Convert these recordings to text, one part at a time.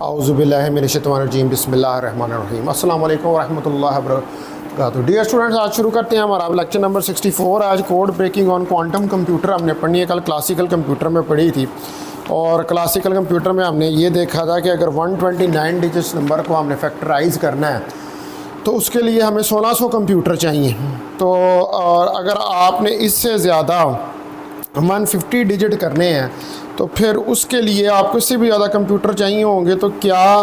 औज़ुबिल्लाहिमिनश्शैतानिर्रजीम बिस्मिल्लाहिर्रहमानिर्रहीम अस्सलाम वालेकुम वरहमतुल्लाहि वबरकातुहू। डियर स्टूडेंट्स, आज शुरू करते हैं हमारा लेक्चर नंबर 64। आज code breaking on quantum computer हमने पढ़नी है। कल क्लासिकल कंप्यूटर में पढ़ी थी और क्लासिकल कंप्यूटर में हमने ये देखा था कि अगर 129 डिजिट्स नंबर को हमने फैक्टराइज़ करना है तो उसके लिए हमें 1600 कंप्यूटर चाहिए। तो और अगर आपने इससे ज़्यादा 150 डिजिट करने हैं तो फिर उसके लिए आपको इससे भी ज़्यादा कंप्यूटर चाहिए होंगे। तो क्या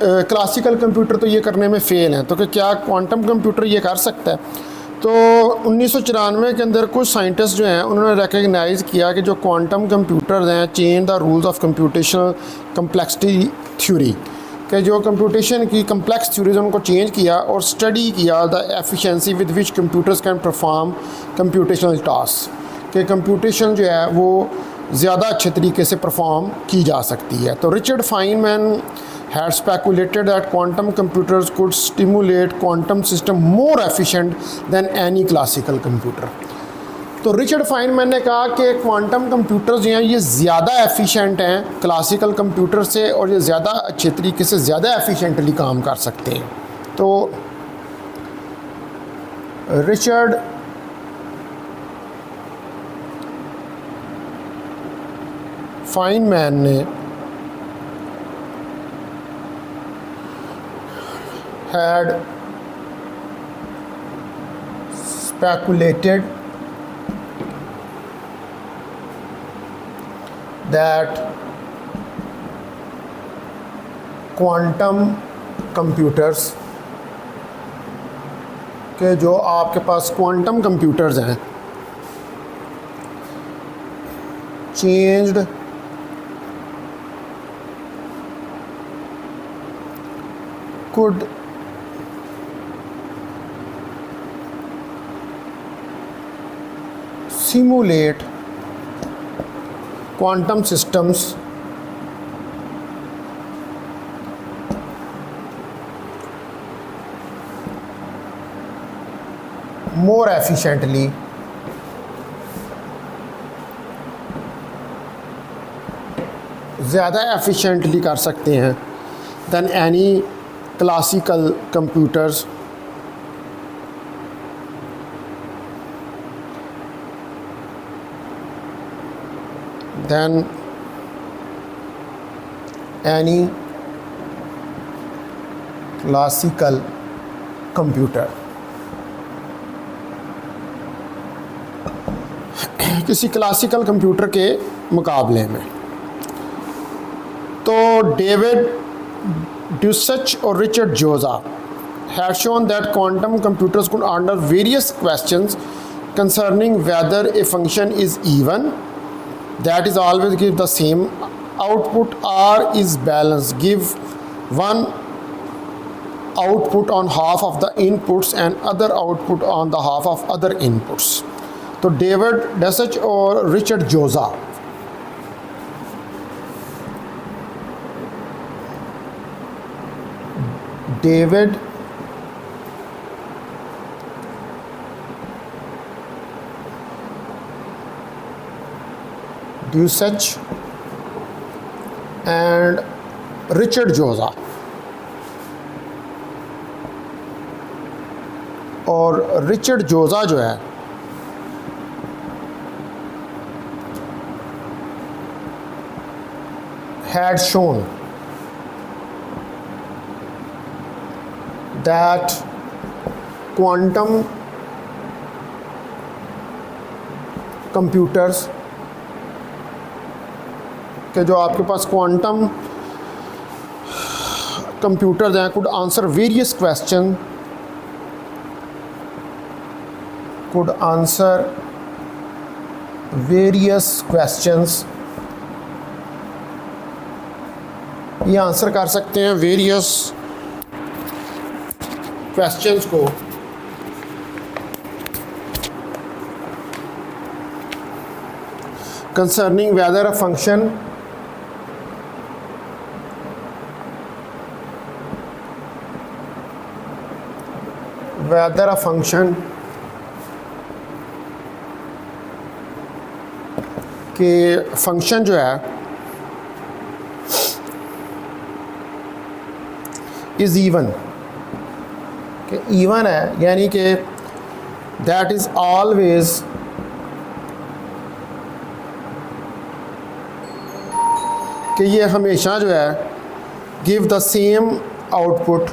क्लासिकल कंप्यूटर तो ये करने में फ़ेल हैं, तो क्या क्वांटम कंप्यूटर ये कर सकता है? तो 1994 के अंदर कुछ साइंटिस्ट जो हैं उन्होंने रिकग्नाइज़ किया कि जो क्वांटम कंप्यूटर्स हैं change the rules of computational complexity theory, कि जो कंप्यूटेशन की कम्प्लेक्स थ्योरीज उनको चेंज किया और स्टडी किया the efficiency with which computers can perform computational task, कि कंप्यूटेशन जो है वो ज़्यादा अच्छे तरीके से परफॉर्म की जा सकती है। तो Richard Feynman had speculated that quantum computers could stimulate quantum system more efficient than any classical computer. तो रिचर्ड फाइनमैन ने कहा कि क्वांटम कंप्यूटर्स जो हैं ये ज़्यादा एफिशिएंट हैं क्लासिकल कंप्यूटर से और ये ज़्यादा अच्छे तरीके से ज़्यादा एफिशिएंटली काम कर सकते हैं। तो रिचर्ड फाइनमैन ने had speculated that quantum computers के जो आपके पास क्वांटम कंप्यूटर्स हैं changed could simulate quantum systems more efficiently ज़्यादा एफिशिएंटली कर सकते हैं than any classical computers then any classical computer। किसी क्लासिकल कंप्यूटर के मुकाबले में। तो डेविड ड्यूसच और Richard जोजा had shown that quantum computers could answer various questions concerning whether a function is even, that is always give the same output, or is balanced, give one output on half of the inputs and other output on the half of other inputs। तो David डसच और Richard जोजा David ड्यूसच and Richard जोजा और Richard जोजा जो है had shown that quantum computers के जो आपके पास quantum computers हैं could answer various questions, could answer various questions, ये आंसर कर सकते हैं वेरियस क्वेश्चंस को कंसर्निंग वेदर अ फंक्शन कि फंक्शन जो है इज़ ईवन, कि ईवन है, यानी कि दैट इज़ ऑलवेज कि ये हमेशा जो है गिव द सेम आउटपुट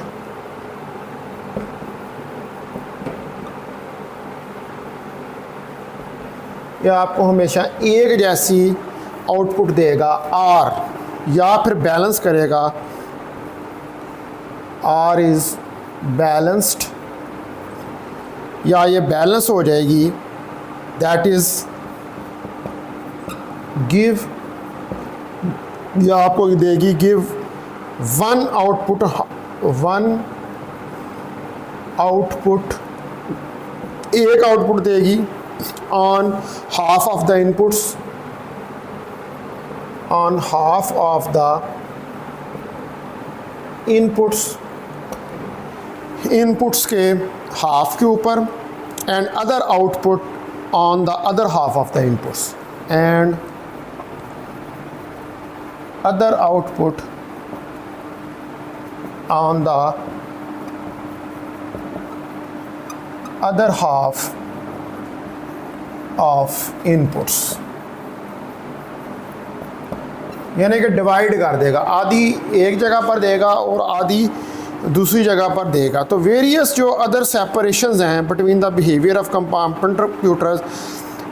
या आपको हमेशा एक जैसी आउटपुट देगा, आर, या फिर बैलेंस करेगा, आर इज़ बैलेंस्ड, या ये बैलेंस हो जाएगी, दैट इज़ गिव, या आपको देगी गिव वन आउटपुट एक आउटपुट देगी on half of the inputs, on half of the inputs के हाफ के ऊपर, and other output on the other half of the inputs, and other output on the other half of inputs, यानी कि divide कर देगा, आधी एक जगह पर देगा और आधी दूसरी जगह पर देगा। तो वेरियस जो अदर सेपरेशंस हैं between the behaviour of compartment computers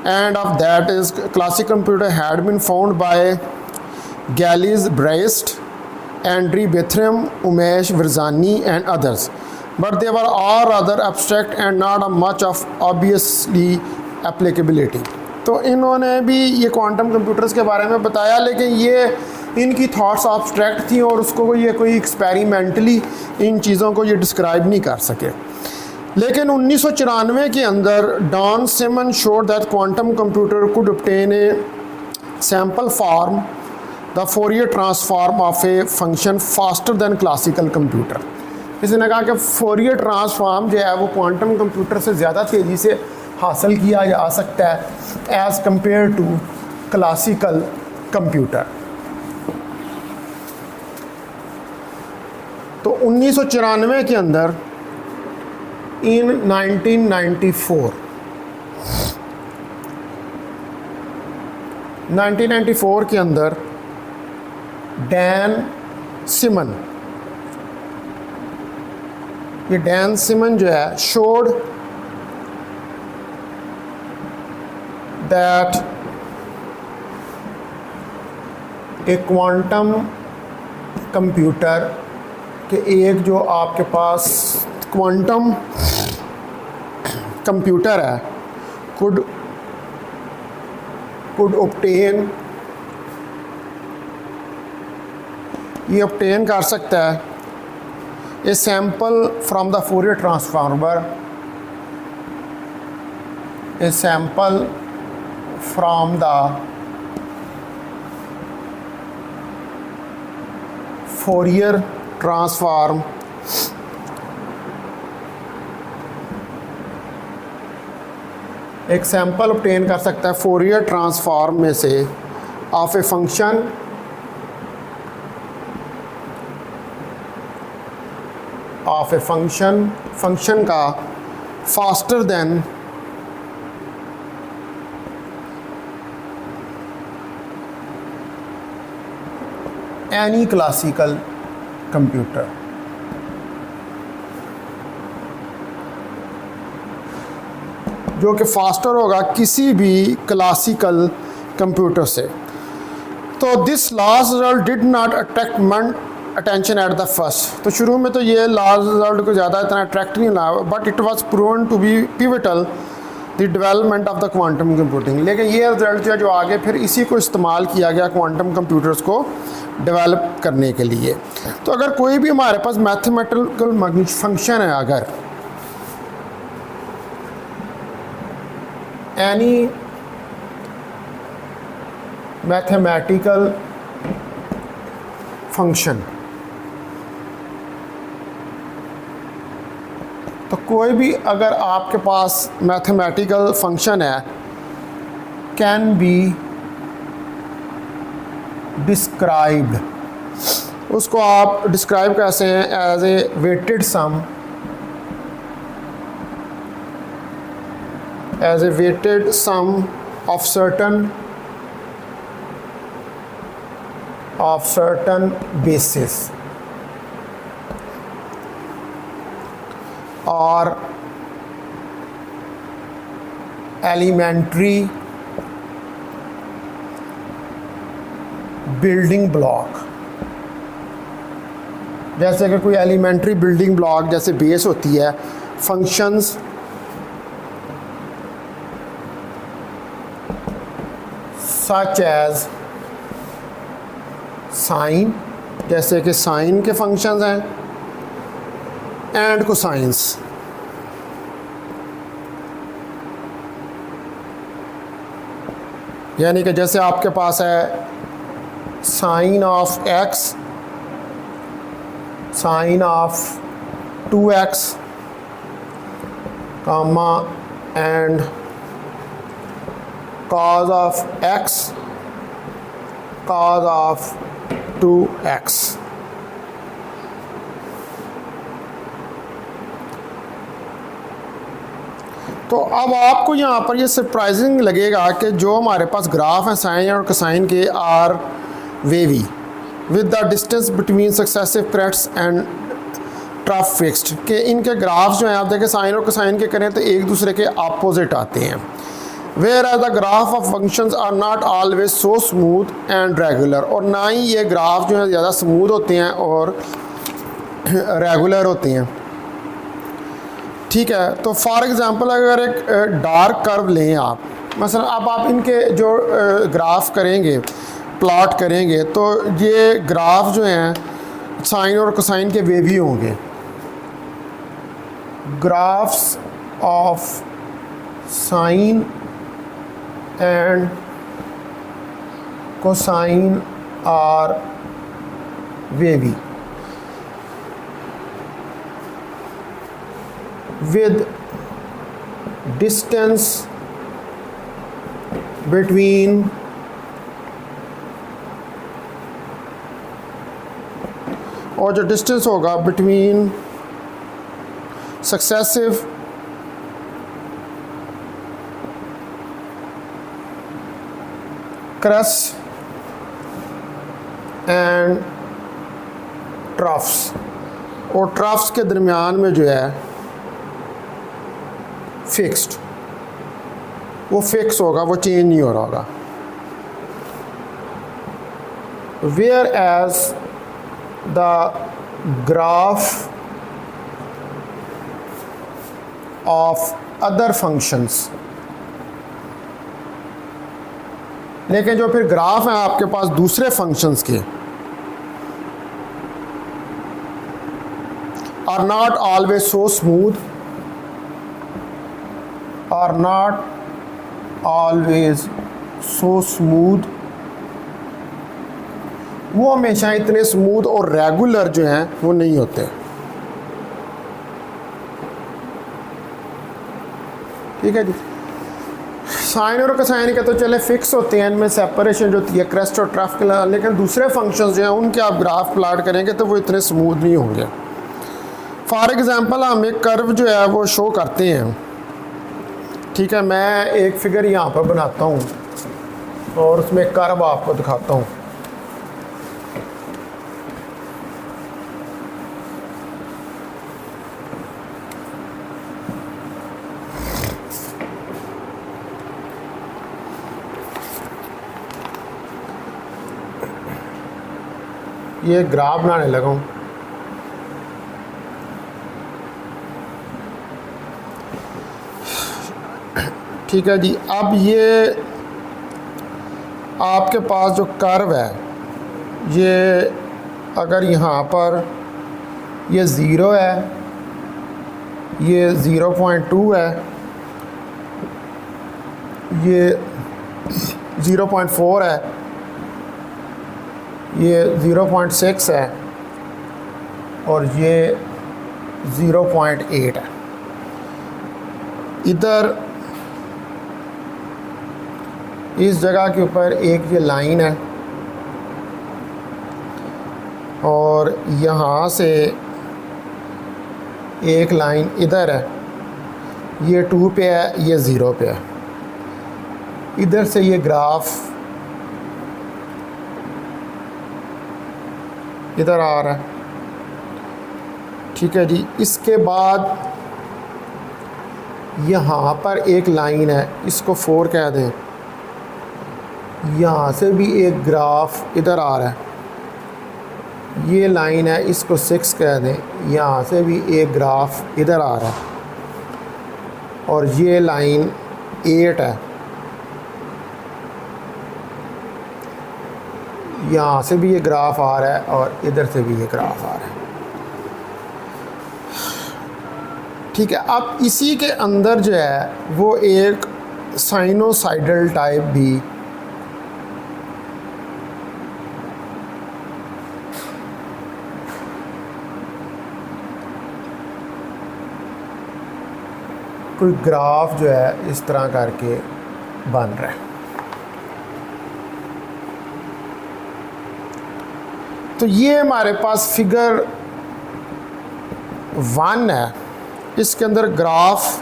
and of that is classic computer had been found by Gallis, Bryce, Andre Bethlehem, Umesh Virzani and others, but they were all rather abstract and not much of obviously applicability। तो इन्होंने भी ये quantum computers के बारे में बताया, लेकिन ये इनकी थॉट्स abstract थी और उसको ये कोई एक्सपेरिमेंटली इन चीज़ों को ये डिस्क्राइब नहीं कर सके। लेकिन 1994 के अंदर Don Simon showed that quantum computer could obtain a sample form the Fourier transform of a function faster than classical computer. इसने कहा कि फोरियर ट्रांसफॉर्म जो है वो क्वांटम कंप्यूटर से ज़्यादा तेज़ी से हासिल किया जा सकता है as compare to classical computer. तो 1994 के अंदर इन 1994 के अंदर डैन सिमन जो है showed that A quantum computer के एक जो आपके पास क्वांटम कंप्यूटर है कुड ऑब्टेन, ये ऑब्टेन कर सकता है ए sample from the Fourier transformer, A sample from the Fourier transform एक सैम्पल ऑब्टेन कर सकता है फोरियर ट्रांसफॉर्म में से ऑफ ए फंक्शन का faster than any classical computer. जो कि फास्टर होगा किसी भी क्लासिकल कंप्यूटर से। तो this last result did not attract attention at the first. तो शुरू में तो ये लास्ट रिजल्ट को ज़्यादा इतना अट्रैक्ट नहीं हुआ, but it was proven to be pivotal the development of the quantum computing. लेकिन ये रिजल्ट जो आगे फिर इसी को इस्तेमाल किया गया क्वांटम कंप्यूटर्स को डेवलप करने के लिए। तो अगर कोई भी हमारे पास मैथमेटिकल फंक्शन है, अगर एनी मैथमेटिकल फंक्शन, तो कोई भी अगर आपके पास मैथमेटिकल फंक्शन है कैन बी डिस्क्राइब्ड उसको आप डिस्क्राइब कैसे हैं as a weighted sum, as a weighted sum of certain basis or elementary building block. जैसे कि कोई एलिमेंट्री बिल्डिंग ब्लॉक जैसे बेस होती है, फंक्शंस सच एज साइन, जैसे कि साइन के फंक्शंस हैं, एंड कोसाइंस, यानी कि जैसे आपके पास है sine of X, sine of 2x comma and cos of x, cos of 2x। तो अब आपको यहाँ पर ये सरप्राइजिंग लगेगा कि जो हमारे पास ग्राफ हैं साइन और कोसाइन के are wavy with the distance between successive crests and trough fixed, कि इनके ग्राफ्स जो हैं आप देखें साइन और कोसाइन के करें तो एक दूसरे के अपोजिट आते हैं। Whereas the graph of functions are not always so smooth and regular, और ना ही ये ग्राफ जो है ज़्यादा स्मूथ होते हैं और रेगुलर होते हैं। ठीक है, तो फॉर एग्ज़ाम्पल अगर एक डार्क कर्व लें आप, मसलन अब आप इनके जो ग्राफ करेंगे, प्लॉट करेंगे, तो ये ग्राफ जो हैं साइन और कोसाइन के वेवी होंगे। Graphs of sine and cosine are wavy with distance between और जो डिस्टेंस होगा between successive crest and troughs, और ट्रफ्स के दरमियान में जो है फिक्स्ड, वो फिक्स होगा, वो चेंज नहीं हो रहा होगा। Whereas the graph of other functions, लेकिन जो फिर ग्राफ हैं आपके पास दूसरे फंक्शंस के, are not always so smooth, are not always so smooth, वो हमेशा इतने स्मूथ और रेगुलर जो हैं वो नहीं होते। ठीक है जी, साइन और कोसाइन के तो चले फिक्स होते हैं, इनमें सेपरेशन जो होती है क्रेस्ट और ट्रफ के, लेकिन दूसरे फंक्शंस जो हैं उनके आप ग्राफ प्लॉट करेंगे तो वो इतने स्मूथ नहीं होंगे। फॉर एग्जांपल हम एक कर्व जो है वो शो करते हैं। ठीक है, मैं एक फिगर यहाँ पर बनाता हूँ और उसमें कर्व आपको दिखाता हूँ। ये ग्राफ बनाने लगा हूँ। ठीक है जी, अब ये आपके पास जो कर्व है, ये अगर यहाँ पर ये 0 है, ये 0.2 है, ये 0.4 है, ये 0.6 है और ये 0.8 है। इधर इस जगह के ऊपर एक ये लाइन है, और यहाँ से एक लाइन इधर है, ये 2 पे है, ये 0 पे है। इधर से ये ग्राफ इधर आ रहा है, ठीक है जी। इसके बाद यहाँ पर एक लाइन है, इसको 4 कह दें। यहाँ से भी एक ग्राफ इधर आ रहा है, ये लाइन है, इसको 6 कह दें। यहाँ से भी एक ग्राफ इधर आ रहा है और ये लाइन 8 है। यहाँ से भी ये ग्राफ आ रहा है और इधर से भी ये ग्राफ आ रहा है, ठीक है। अब इसी के अंदर जो है वो एक साइनोसाइडल टाइप भी कोई ग्राफ जो है इस तरह करके बन रहा है। तो ये हमारे पास फिगर 1 है, इसके अंदर ग्राफ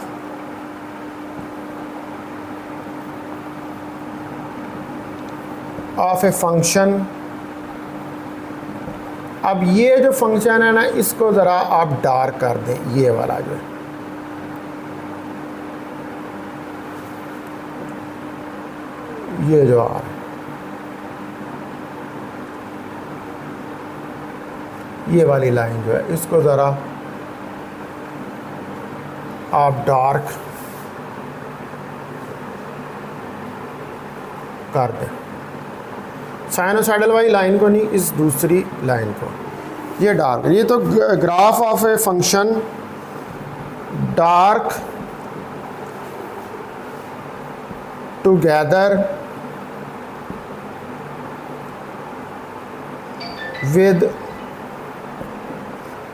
ऑफ ए फंक्शन। अब ये जो फंक्शन है ना, इसको ज़रा आप डार्क कर दें, ये वाला जो है, ये जो आ रहा है, ये वाली लाइन जो है, इसको ज़रा आप डार्क कर दें। साइनोसाइडल वाली लाइन को नहीं, इस दूसरी लाइन को, ये डार्क। ये तो graph of a function dark together with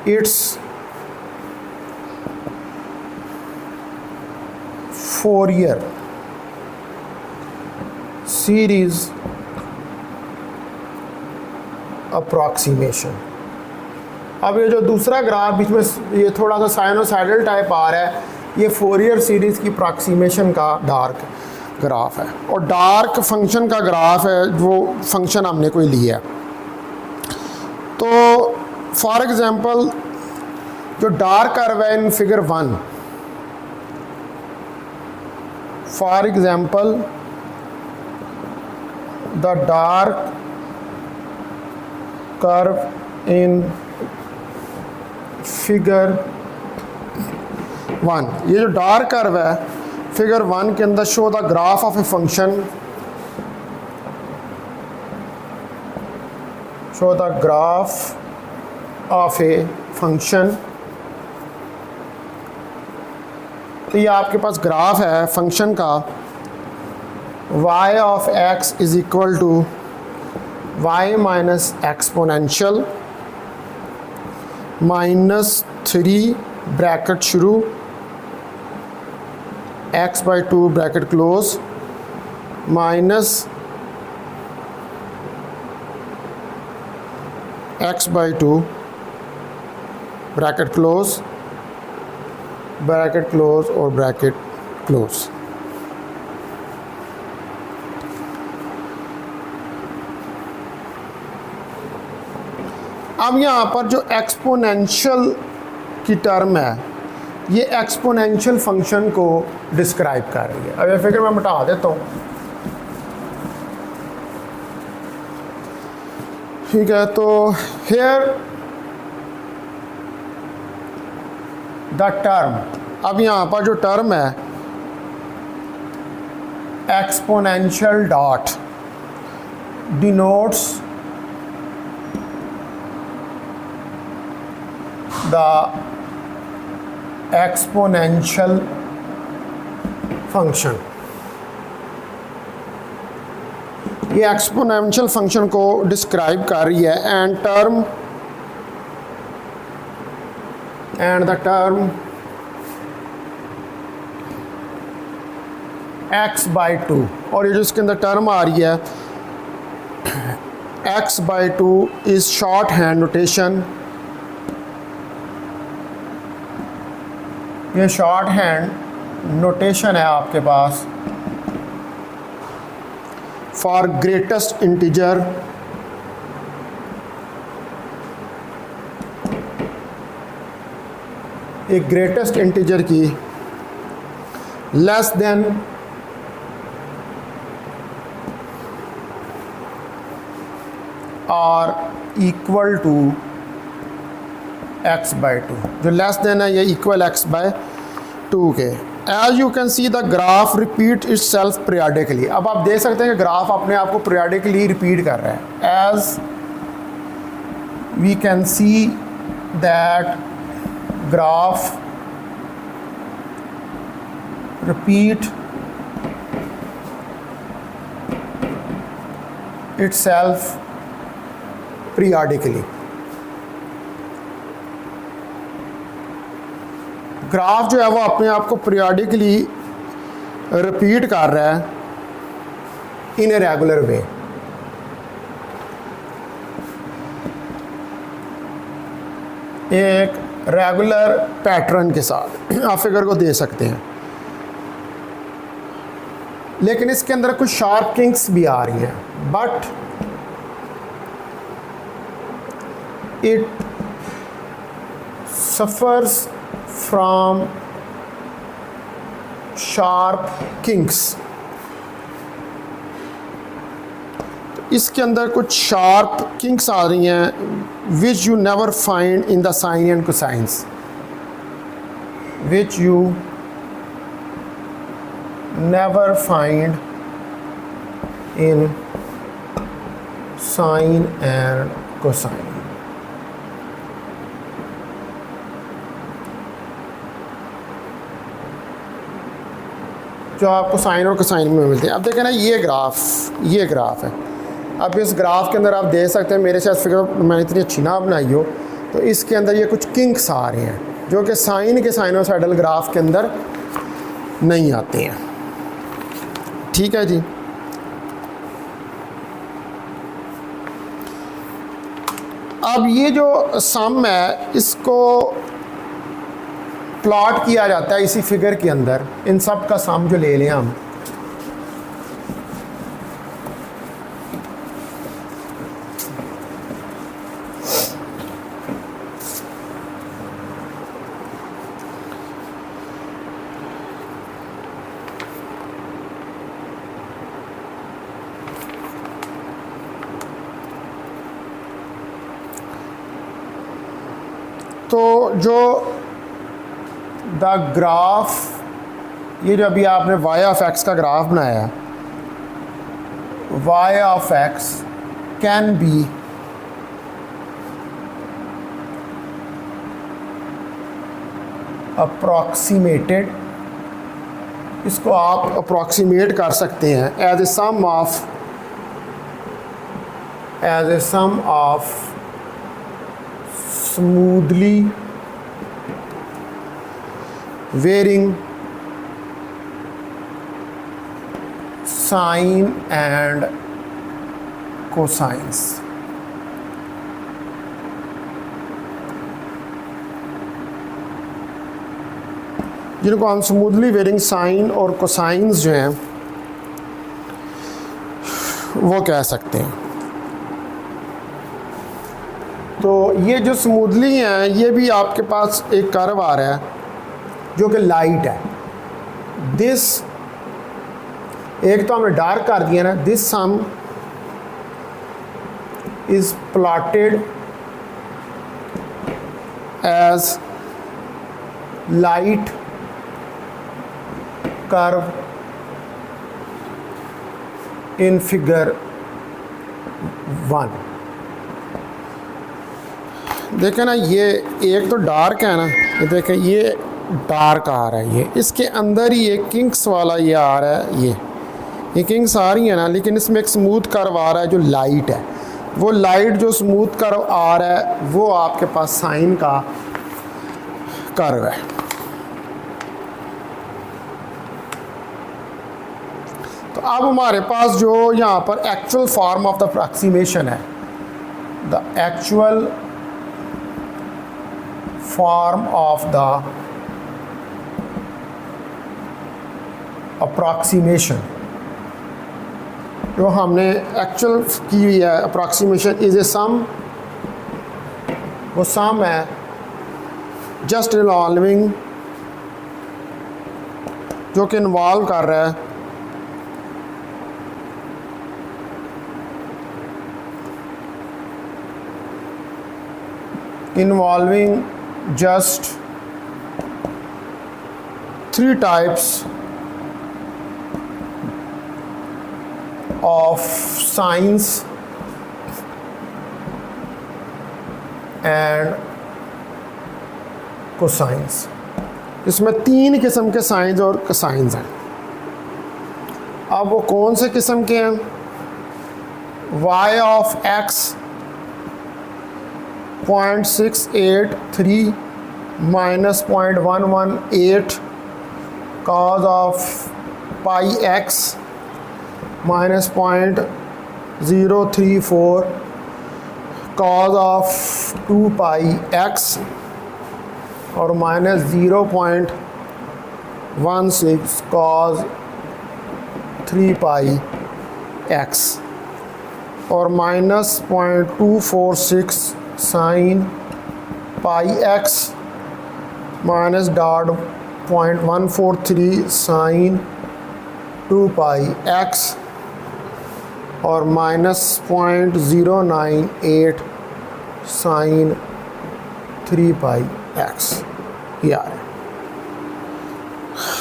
its Fourier series approximation। अब ये जो दूसरा ग्राफ बीच में ये थोड़ा सा साइनोसाइडल टाइप आ रहा है, ये फोरियर सीरीज़ की अप्रॉक्सीमेशन का डार्क ग्राफ है। और डार्क फंक्शन का ग्राफ है, वो फंक्शन हमने कोई लिया। तो फॉर एग्ज़ाम्पल जो डार्क कर्व है इन figure 1, for example the dark curve in figure 1, ये जो डार्क कर्व है फिगर 1 के अंदर, show the graph of a function, show the graph of a function. तो ये आपके पास ग्राफ है फंक्शन का, y of x is equal to y minus exponential -3 bracket शुरू x/2 bracket close minus x/2 bracket close और bracket close. अब यहाँ पर जो एक्सपोनेंशियल की टर्म है, ये एक्सपोनेंशियल फंक्शन को डिस्क्राइब कर रही है। अब ये फिगर मैं मिटा देता हूँ, ठीक है। तो हेयर द टर्म, अब यहाँ पर जो टर्म है exponential dot denotes the exponential function. ये एक्सपोनेंशियल फंक्शन को डिस्क्राइब कर रही है। एंड द टर्म x/2, और ये जो इसके अंदर टर्म आ रही है x/2 is short hand notation. ये शॉर्ट हैंड नोटेशन है आपके पास फॉर ग्रेटेस्ट इंटीजर एक ग्रेटेस्ट इंटीजर की लेस देन और इक्वल टू x/2, जो लेस देन है ये इक्वल x/2 के। As you can see the graph repeat itself periodically. अब आप देख सकते हैं कि ग्राफ अपने आप को पीरियाडिकली रिपीट कर रहा है। As we can see that graph repeat itself periodically। Graph जो है वो अपने आप को पीरियाडिकली रिपीट कर रहा है इन ए रेगुलर वे। एक रेगुलर पैटर्न के साथ आप फिगर को दे सकते हैं, लेकिन इसके अंदर कुछ शार्प किंग्स भी आ रही हैं, but it suffers from sharp kinks. इसके अंदर कुछ शार्प किंग्स आ रही हैं which you never find in the sine and cosines, which you never find in sine and cosine। जो आपको साइन और कोसाइन में मिलते हैं। अब देखें ना, ये ग्राफ है। अब इस ग्राफ के अंदर आप देख सकते हैं, मेरे साथ फिगर मैंने इतनी अच्छी ना बनाई हो, तो इसके अंदर ये कुछ किंक्स आ रहे हैं जो कि साइन के साइनोसाइडल ग्राफ के अंदर नहीं आते हैं। ठीक है जी। अब ये जो सम है इसको प्लॉट किया जाता है इसी फिगर के अंदर। इन सब का सम जो ले लें हम, तो जो द ग्राफ, ये जो अभी आपने y ऑफ x का ग्राफ बनाया, y of x can be approximated. इसको आप अप्रॉक्सीमेट कर सकते हैं as a sum of smoothly varying sine and cosines। जिनको हम स्मूथली वेरिंग साइन और कोसाइंस जो हैं वो कह सकते हैं। तो ये जो स्मूथली हैं, ये भी आपके पास एक कर्व आ रहा है जो कि लाइट है। दिस, एक तो हमने डार्क कर दिया ना, this sum is plotted as light curve in figure 1। देखें ना, ये एक तो डार्क है ना, ये देखें ये डार्क आ रहा है, ये इसके अंदर ही एक किंग्स वाला ये आ रहा है, ये किंग्स आ रही है ना, लेकिन इसमें एक स्मूथ कर्व आ रहा है जो लाइट है। वो लाइट जो स्मूथ कर्व आ रहा है वो आपके पास साइन का कर्व है। तो अब हमारे पास जो यहाँ पर actual form of the approximation है the actual form of the approximation, जो हमने एक्चुअल की हुई है अप्रॉक्सीमेशन इज ए सम, वो सम है जस्ट इन्वॉल्विंग, जो कि इन्वॉल्व कर रहा है involving just 3 types of sines and cosines। इसमें 3 किस्म के साइंस और कोसाइंस हैं। अब वो कौन से किस्म के हैं? y of x 0.683 minus 0.118 cos of pi x minus 0.034 cos of 2 pi x और minus 0.16 cos 3 pi x और minus 0.246 sin pi x minus .143 sin 2 pi x और minus 0.098 sin 3 pi x ये आ रहा है।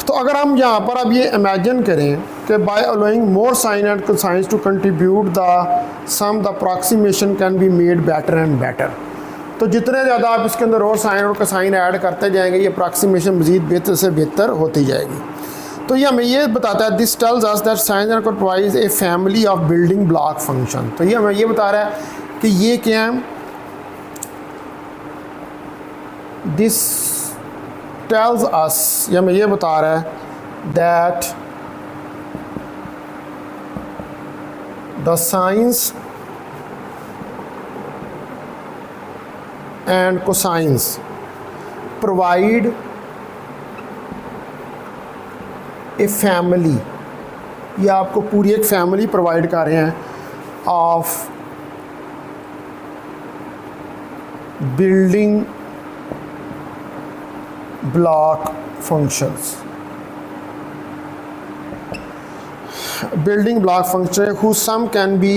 तो अगर हम यहाँ पर अब ये इमेजिन करें कि by allowing more sine and cosines to contribute the sum the approximation can be made better and better, तो जितने ज़्यादा आप इसके अंदर और साइन और कोसाइन ऐड करते जाएंगे ये अप्रॉक्सीमेशन मज़ीद बेहतर से बेहतर होती जाएगी। तो ये हमें ये बताता है, this tells us that sine and comprise a family of building block function. तो ये हमें ये बता रहा है कि ये क्या है, दिस tells us, ये हमें ये बता रहा है that the sines and cosines provide a family, ये आपको पूरी एक फैमिली प्रोवाइड कर रहे हैं of building block functions, building block function whose sum can be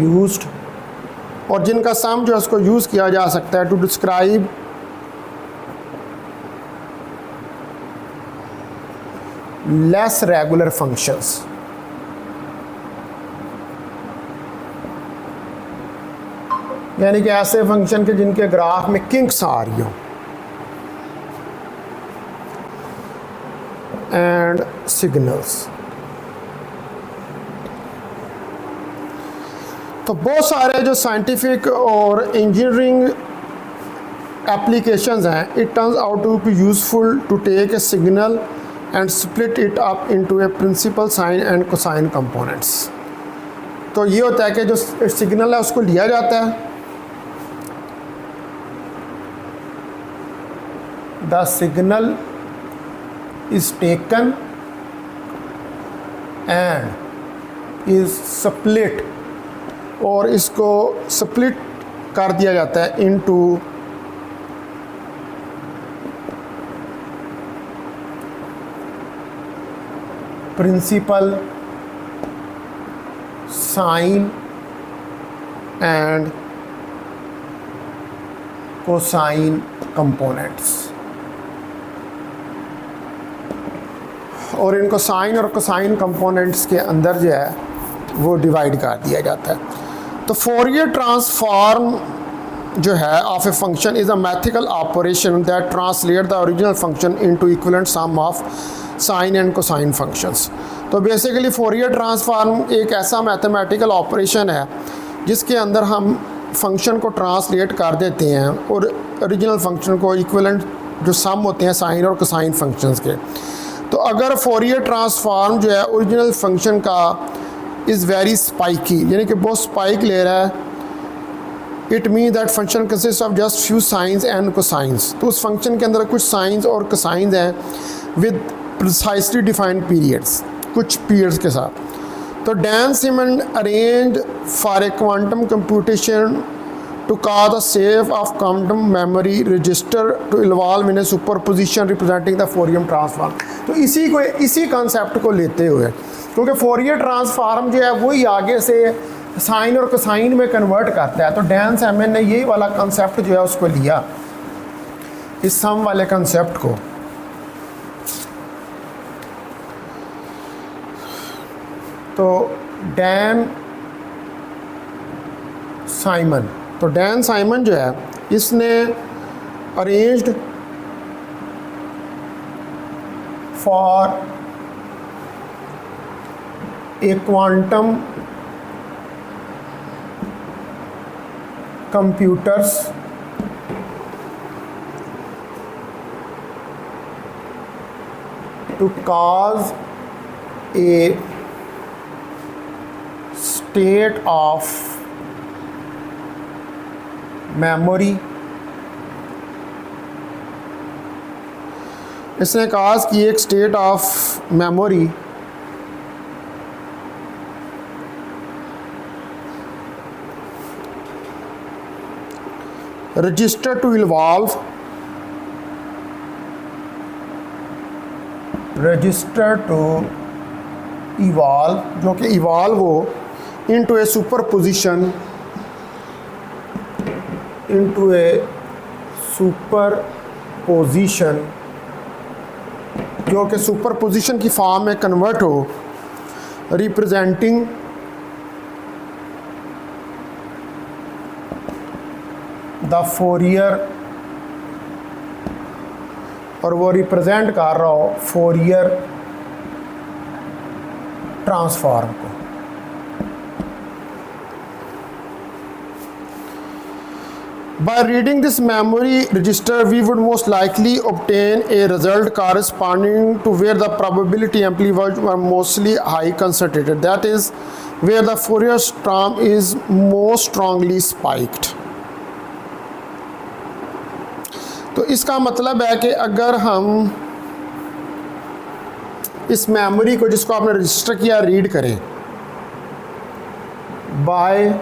used, और जिनका सम जो है उसको यूज़ किया जा सकता है to describe less regular functions. यानी कि ऐसे फंक्शन के जिनके ग्राफ में किंक्स आ रही हो। एंड सिग्नल्स, तो बहुत सारे जो साइंटिफिक और इंजीनियरिंग एप्लीकेशंस हैं, it turns out to be useful to take a signal and split it up into a principal sine and cosine components. तो ये होता है कि जो सिग्नल है उसको लिया जाता है, the signal is taken and is split, और इसको split कर दिया जाता है into principal sine and cosine components, और इनको साइन और कोसाइन कंपोनेंट्स के अंदर जो है वो डिवाइड कर दिया जाता है। तो फोरियर ट्रांसफॉर्म जो है of a function is a mathematical operation that translate the original function into equivalent sum of sine and cosine functions. तो बेसिकली फोरियर ट्रांसफॉर्म एक ऐसा मैथमेटिकल ऑपरेशन है जिसके अंदर हम फंक्शन को ट्रांसलेट कर देते हैं और ओरिजिनल फंक्शन को इक्विवेलेंट जो सम होते हैं साइन और कोसाइन फंक्शंस के। तो अगर फोरियर ट्रांसफॉर्म जो है ओरिजिनल फंक्शन का इज़ वेरी स्पाइकी, यानी कि बहुत स्पाइक ले रहा है, it mean that function consist of just few science and cosines, तो उस फंक्शन के अंदर कुछ साइंस और कोसाइंस हैं विद प्रिसाइसली डिफाइंड पीरियड्स, कुछ पीरियड्स के साथ। तो Dan Simon arrange for a quantum computation to cause the save of quantum memory register to involve in a superposition representing the Fourier transform। तो इसी concept को लेते हुए, क्योंकि फोरियर ट्रांसफार्म जो है वही आगे से साइन और कोसाइन में कन्वर्ट करता है, तो डैन सैमन ने यही वाला कॉन्सेप्ट जो है उसको लिया, इस सम वाले कॉन्सेप्ट को। तो डैन साइमन, तो डैन साइमन जो है इसने arranged for a quantum computers to cause a state of memory, इसने कहा कि एक state of memory register to evolve, जो कि इवॉल्व हो इनटू ए सुपरपोजिशन, जो कि सुपरपोजिशन की फॉर्म में कन्वर्ट हो, रिप्रेजेंटिंग द फोरियर, और वो रिप्रेजेंट कर रहा हो फोरियर ट्रांसफॉर्म को। By reading this memory register, we would most likely obtain a result corresponding to where the probability amplitudes were mostly high concentrated. That is, where the Fourier transform is most strongly spiked. तो इसका मतलब है कि अगर हम इस memory को, जिसको आपने रजिस्टर किया, रीड करें bye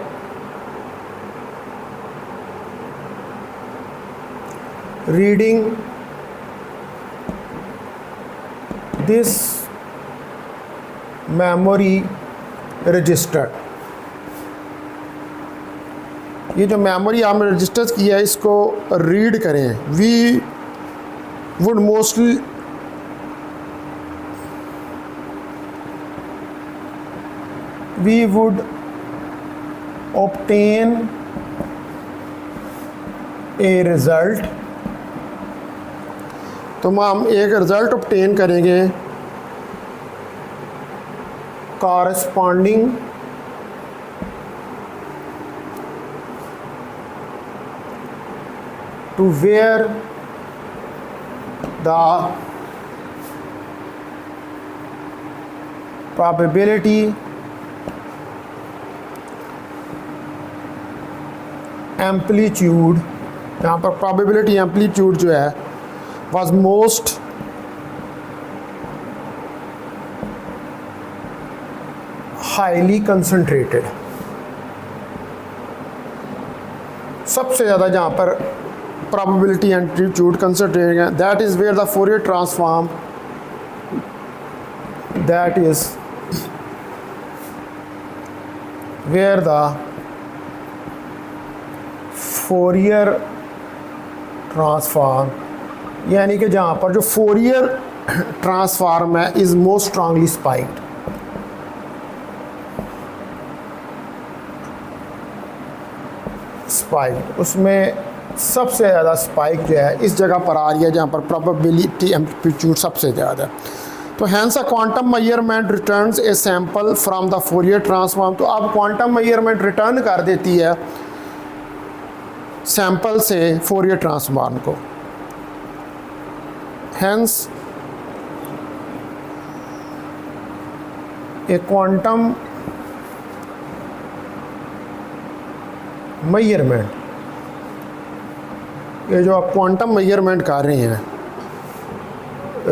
reading this memory register, ये जो मेमोरी आपने रजिस्टर किया है इसको रीड करें, we would obtain a result, तो हम एक रिज़ल्ट ऑब्टेन करेंगे corresponding to where the probability amplitude, यहाँ पर प्रोबेबिलिटी एम्पलीट्यूड जो है was most highly concentrated, सबसे ज़्यादा जहाँ पर probability amplitude concentrated है, that is where the Fourier transform, that is where the Fourier transform, यानी कि जहाँ पर जो फोरियर ट्रांसफॉर्म है इज़ मोस्ट स्ट्रांगली स्पाइक्ड। उसमें सबसे ज़्यादा स्पाइक जो है इस जगह पर आ रही है जहाँ पर प्रोबेबिलिटी एम्पलीट्यूड सबसे ज़्यादा है। तो hence a quantum measurement returns a sample from the Fourier transform, तो अब क्वांटम मेजरमेंट रिटर्न कर देती है सैंपल से फोरियर ट्रांसफॉर्म को। Hence ए क्वांटम मेजरमेंट, ये जो आप क्वांटम मेजरमेंट कर रहे हैं,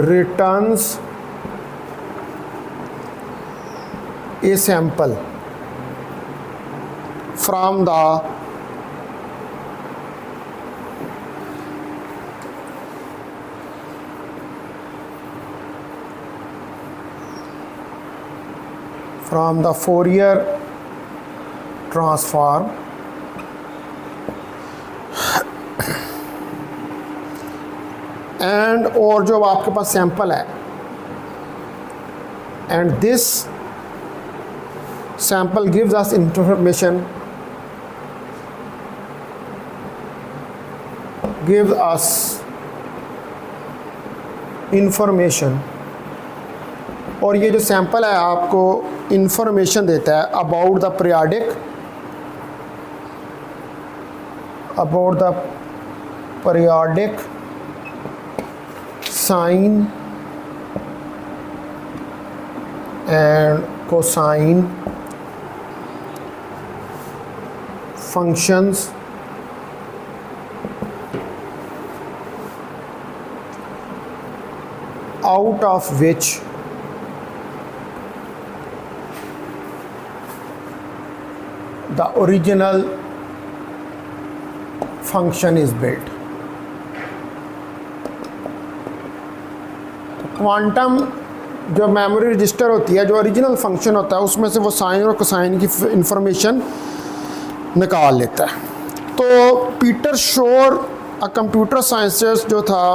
returns a sample from the Fourier transform and, और जो आपके पास सैंपल है, and this sample gives us information, gives us information, और ये जो सैंपल है आपको इंफॉर्मेशन देता है about the periodic sine and cosine functions out of which the original function is built. Quantum जो मेमोरी रजिस्टर होती है, जो ओरिजिनल फंक्शन होता है, उसमें से वो साइन और कोसाइन की इंफॉर्मेशन निकाल लेता है। तो पीटर शोर कंप्यूटर साइंसिस्ट जो था,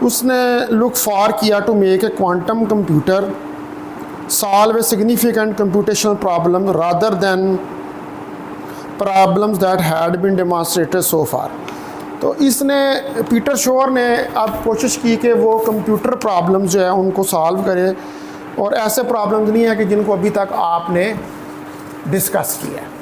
उसने लुक फॉर किया to make a quantum computer solve a significant computational problem rather than problems that had been demonstrated so far. तो इसने, पीटर शोर ने अब कोशिश की कि वो कंप्यूटर प्रॉब्लम्स जो है उनको सॉल्व करे, और ऐसे प्रॉब्लम्स नहीं है कि जिनको अभी तक आपने डिस्कस किया है।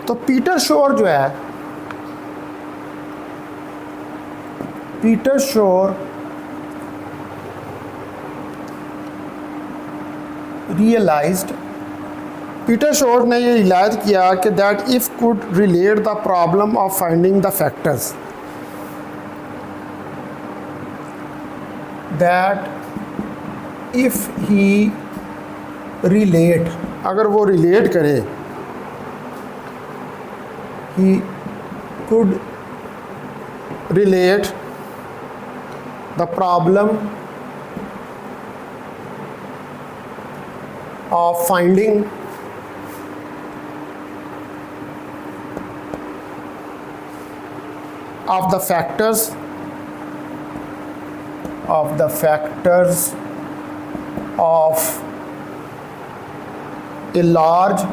तो पीटर शोर जो है, पीटर शोर ने ये रियलाइज किया कि that if could relate the problem of finding the factors, that if he relate, अगर वो रिलेट करे, he could relate the problem of finding of the factors of a large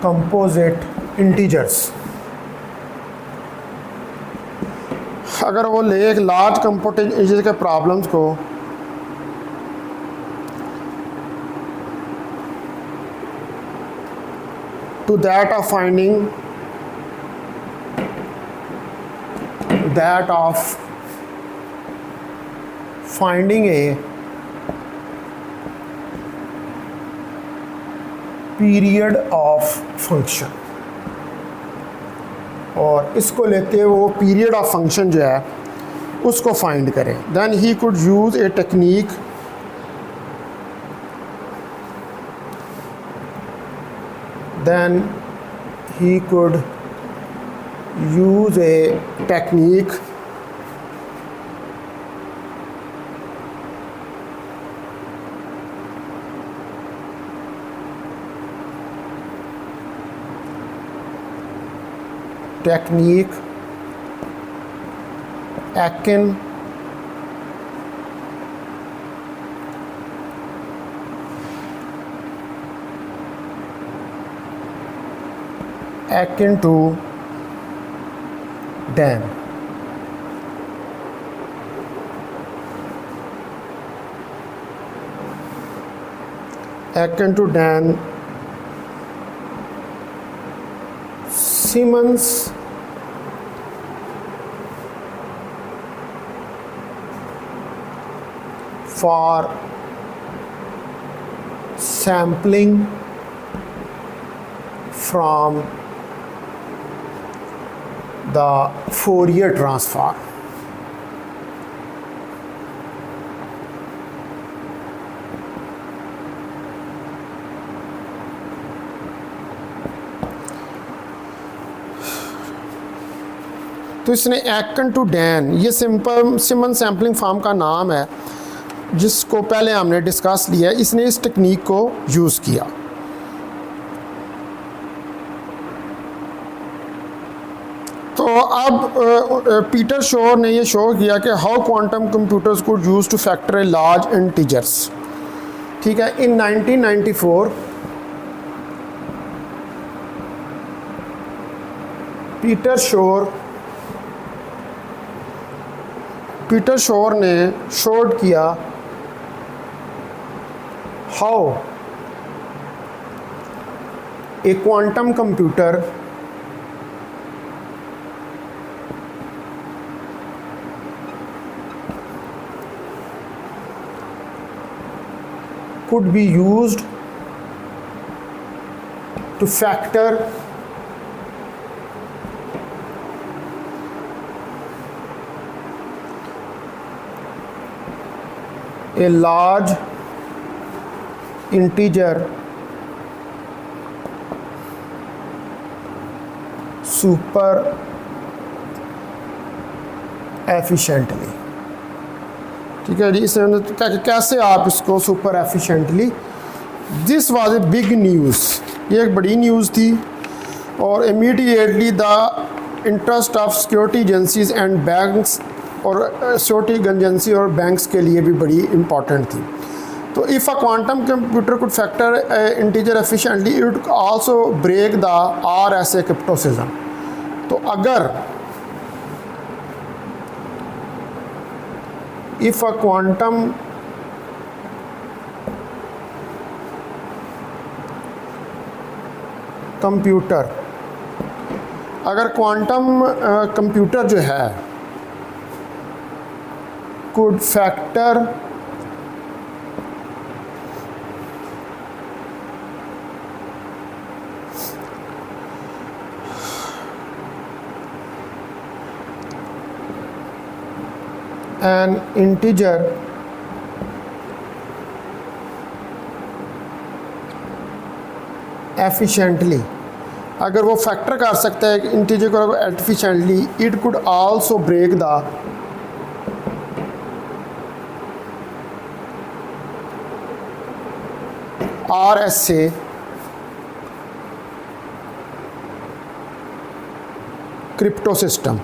composite integers. अगर वो ले एक large composite integer के problems को to that of finding a period of function, और इसको लेते हुए वो पीरियड ऑफ फंक्शन जो है उसको फाइंड करें, then he could use a technique akin to them, akin to Dan Simmons for sampling from the Fourier transform. तो इसने एकन टू डैन, ये सिंपल सिमन सैम्पलिंग फार्म का नाम है जिसको पहले हमने डिस्कस लिया। इसने इस टेक्निक को यूज़ किया। तो अब पीटर शोर ने ये शो किया कि how quantum computers could use two factor a large integers. ठीक है, इन 1994 पीटर शोर ने शोड किया how a quantum computer could be used to factor a large integer super efficiently। ठीक है जी, इसने कैसे आप इसको super efficiently. This was a big news, ये एक बड़ी न्यूज़ थी और immediately the interest of security agencies and banks, और सिक्योरिटी एजेंसी और बैंक्स के लिए भी बड़ी इम्पॉर्टेंट थी। तो if a quantum computer could factor integer efficiently it also break the RSA cryptosystem. तो अगर if a quantum computer, अगर क्वांटम कंप्यूटर जो है could factor an integer efficiently, अगर वो फैक्टर कर सकता है इंटीजर को efficiently, it could also break the RSA cryptosystem.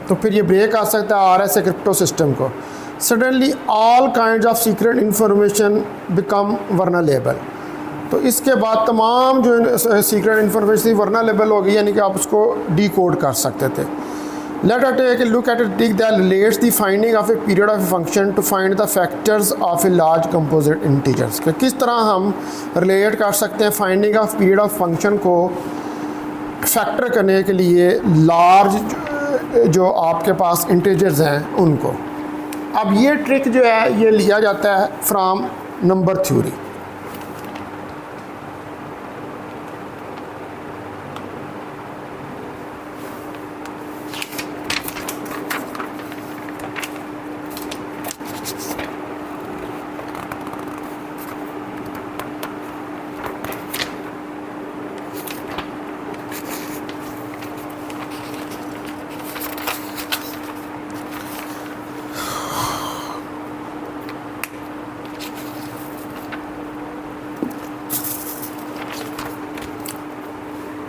तो फिर ये ब्रेक आ सकता है RSA क्रिप्टो सिस्टम को। Suddenly all kind of secret information become vulnerable. तो इसके बाद तमाम जो सीक्रेट इंफॉर्मेशन थी वर्नरेबल हो गई, यानी कि आप उसको डिकोड कर सकते थे। Let us take a look at a trick that relates the finding of a period of a function to find the factors of a large composite integers. कि किस तरह हम रिलेट कर सकते हैं finding of period of function को factor करने के लिए लार्ज जो आपके पास इंटीजर्स हैं उनको। अब ये ट्रिक जो है ये लिया जाता है फ्रॉम नंबर थ्योरी।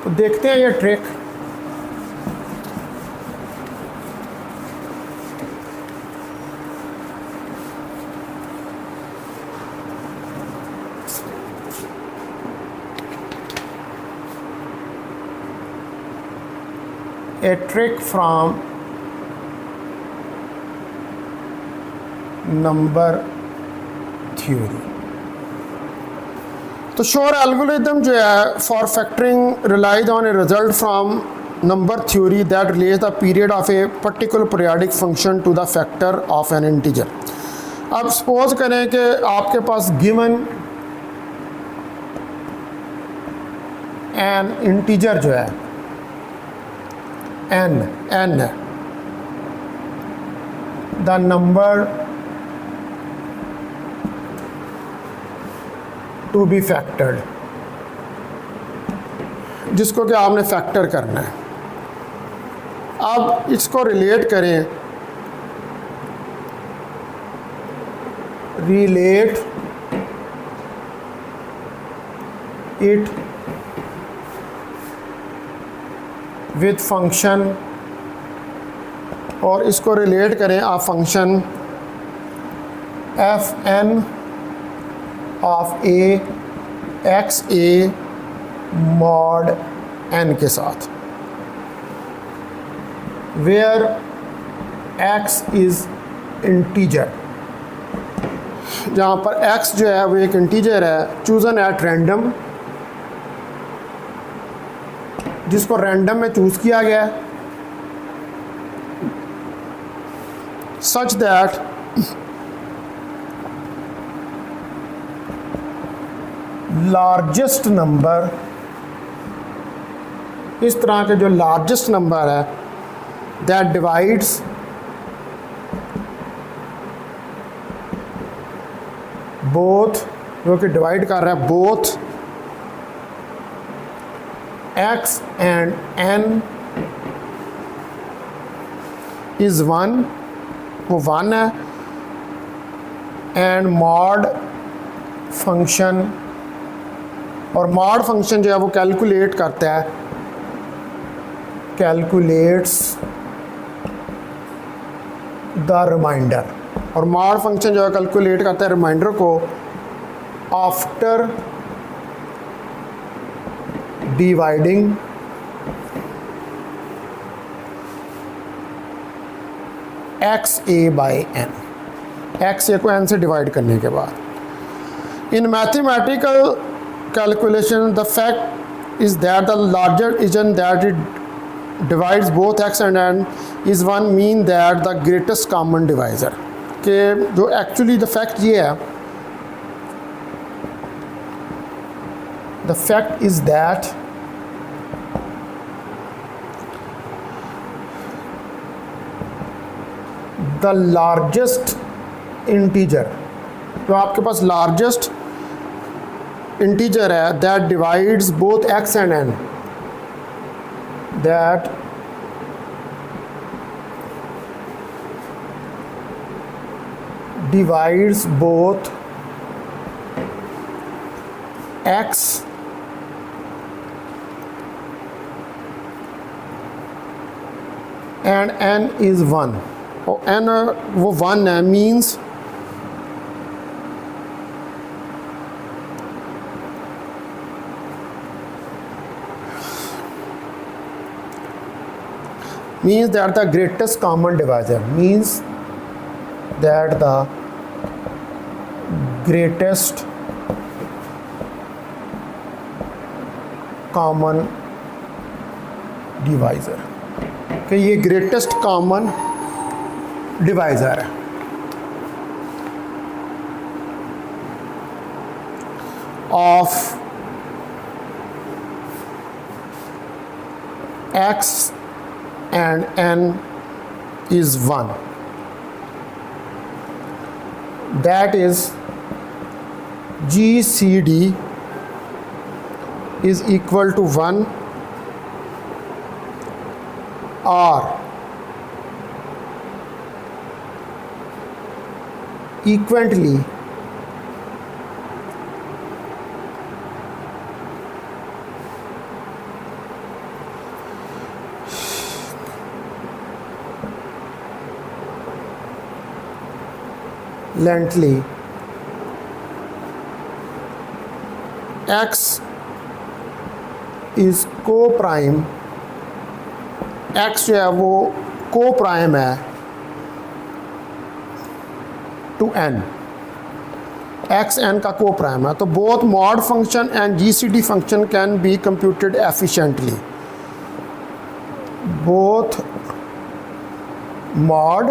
तो देखते हैं ये trick. A trick from number theory. तो श्योर एल्गोरिथम जो है for factoring relies on a result from number theory that relates the period of a particular periodic function to the factor of an integer. अब suppose करें कि आपके पास given an integer जो है N है, the number to be factored, जिसको कि आपने फैक्टर करना है। अब इसको रिलेट करें, रिलेट इट विथ फंक्शन, और इसको रिलेट करें आप function F N of A X A mod N के साथ, वेयर एक्स इज़ इंटीजर, जहाँ पर x जो है वो एक इंटीजर है चूज़न एट रैंडम, जिसको रैंडम में चूज़ किया गया है, सच दैट लार्जेस्ट नंबर, इस तरह के जो लार्जेस्ट नंबर है दैट डिवाइड्स बोथ, जो कि डिवाइड कर रहा है both x and n is one, वो वन है, एंड मॉड फंक्शन, और मॉड फंक्शन जो है वो कैलकुलेट करता है, कैलकुलेट्स द रिमाइंडर, और मॉड फंक्शन जो है कैलकुलेट करता है रिमाइंडर को after dividing x a by n, x a को एन से डिवाइड करने के बाद। In mathematical calculation the fact is that the larger इजन that it divides both X and N is one mean that the greatest common divisor, कि जो actually the fact ये है, the fact is that the largest integer, तो आपके पास largest integer है that divides both X and N, that divides both x and n is 1, और n वो 1 है, means that the greatest common divisor, means that the greatest common divisor, कि ये greatest common divisor है। of x and n is 1, that is GCD is equal to 1 or equivalently x is co-prime, x जो है वो co-prime है to N, x N का को prime है, तो both mod function and GCD function can be computed efficiently. Both mod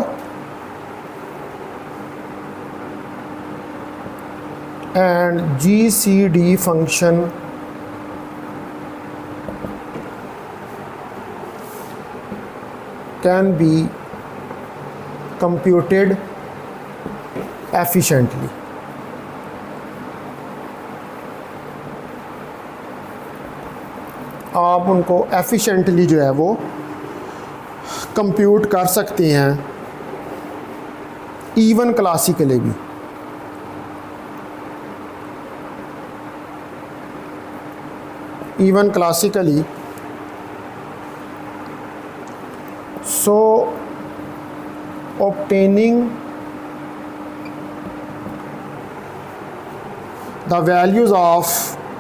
and GCD function can be computed efficiently. आप उनको efficiently जो है वो कंप्यूट कर सकते हैं, इवन क्लासिकली भी। Even classically, so obtaining the values of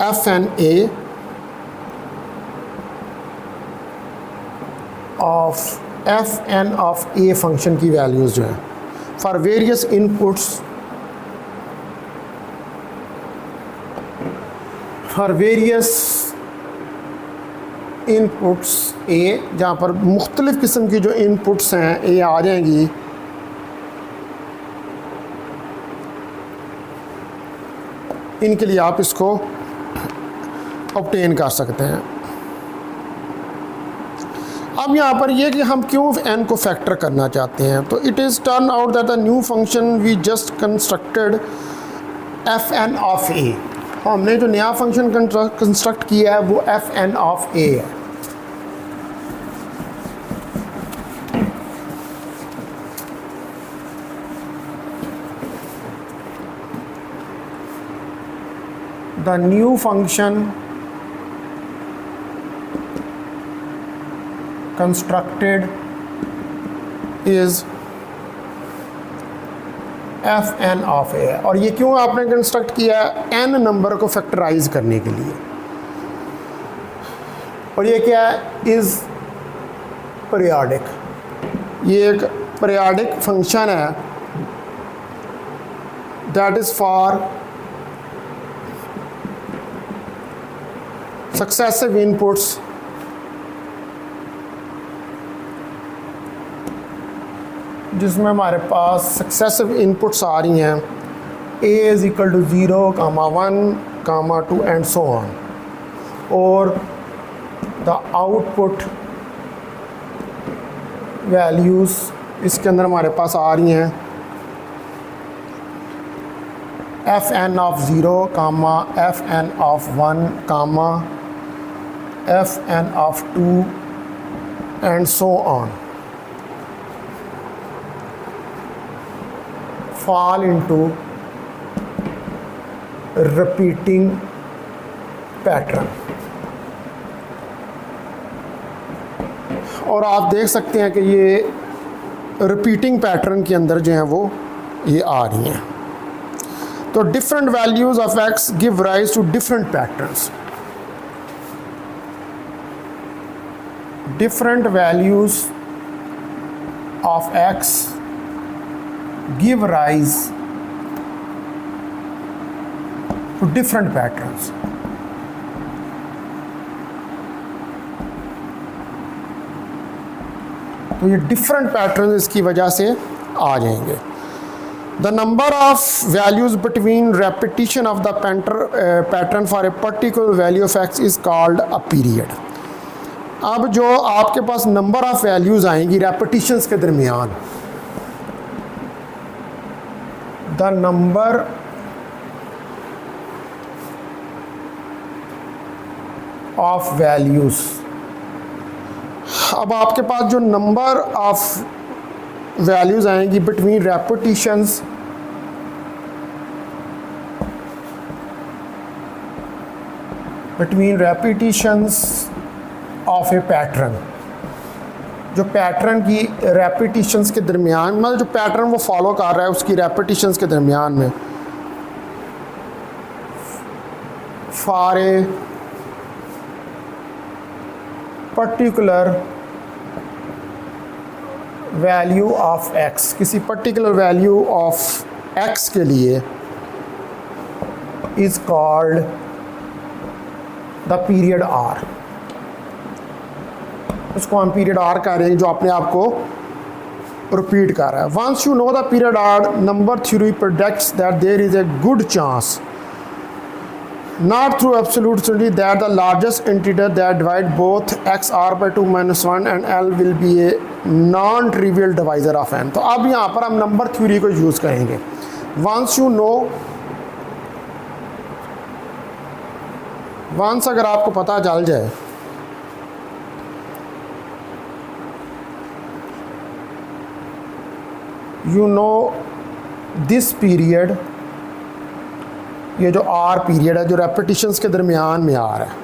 f and a of f n of a function की वैल्यूज़ जो है for various inputs, for various inputs a, जहाँ पर मुख्तलिफ़ किस्म की जो इनपुट्स हैं ए आ जाएंगी, इनके लिए आप इसको ऑब्टेन कर सकते हैं। अब यहाँ पर ये कि हम क्यों n को फैक्टर करना चाहते हैं, तो it is turn out that the new function we just constructed f N of a, हमने जो नया फंक्शन कंस्ट्रक्ट किया है वो एफ एन ऑफ ए है। The new function constructed is f N of a, और ये क्यों आपने कंस्ट्रक्ट किया है, एन नंबर को फैक्टराइज करने के लिए। और ये क्या है, इज़ पीरियाडिक, ये एक पीरियाडिक फंक्शन है that is for successive inputs जिसमें हमारे पास सक्सेसिव इनपुट्स आ रही हैं, a is equal to 0, 1, 2 and so on, और द आउटपुट वैल्यूज़ इसके अंदर हमारे पास आ रही हैं F N of 0, F N of 1, F N of 2 and so on fall into repeating pattern। और आप देख सकते हैं कि ये रिपीटिंग पैटर्न के अंदर जो है वो ये आ रही हैं। तो different values of x give rise to different patterns. Different values of x give rise to different patterns। तो ये डिफरेंट पैटर्न इसकी वजह से आ जाएंगे। The number of values between repetition of the pattern for a particular value of x is called a period. अब जो आपके पास number of values आएंगी रेपिटिशंस के दरमियान, the number of values, अब आपके पास जो नंबर ऑफ वैल्यूज आएंगी between repetitions of A pattern, जो पैटर्न की रेपिटिशंस के दरमियान, मतलब जो पैटर्न वो फॉलो कर रहा है उसकी रेपिटिशंस के दरमियान में, for a particular value of x, किसी पर्टिकुलर वैल्यू ऑफ x के लिए is called the period r। उसको हम पीरियड r कह रहे हैं, जो अपने आप को रिपीट कर रहा है। Once you know the period r, number theory predicts that there is a good chance, not through absolute certainty, that the largest integer that divide both x r by 2 minus 1 and l will be a non-trivial divisor of n। तो अब यहाँ पर हम number theory को use करेंगे। Once you no, once अगर आपको पता चल जाए यू नो दिस पीरियड, ये जो आर पीरियड है जो रेपिटिशंस के दरमियान में आ रहा है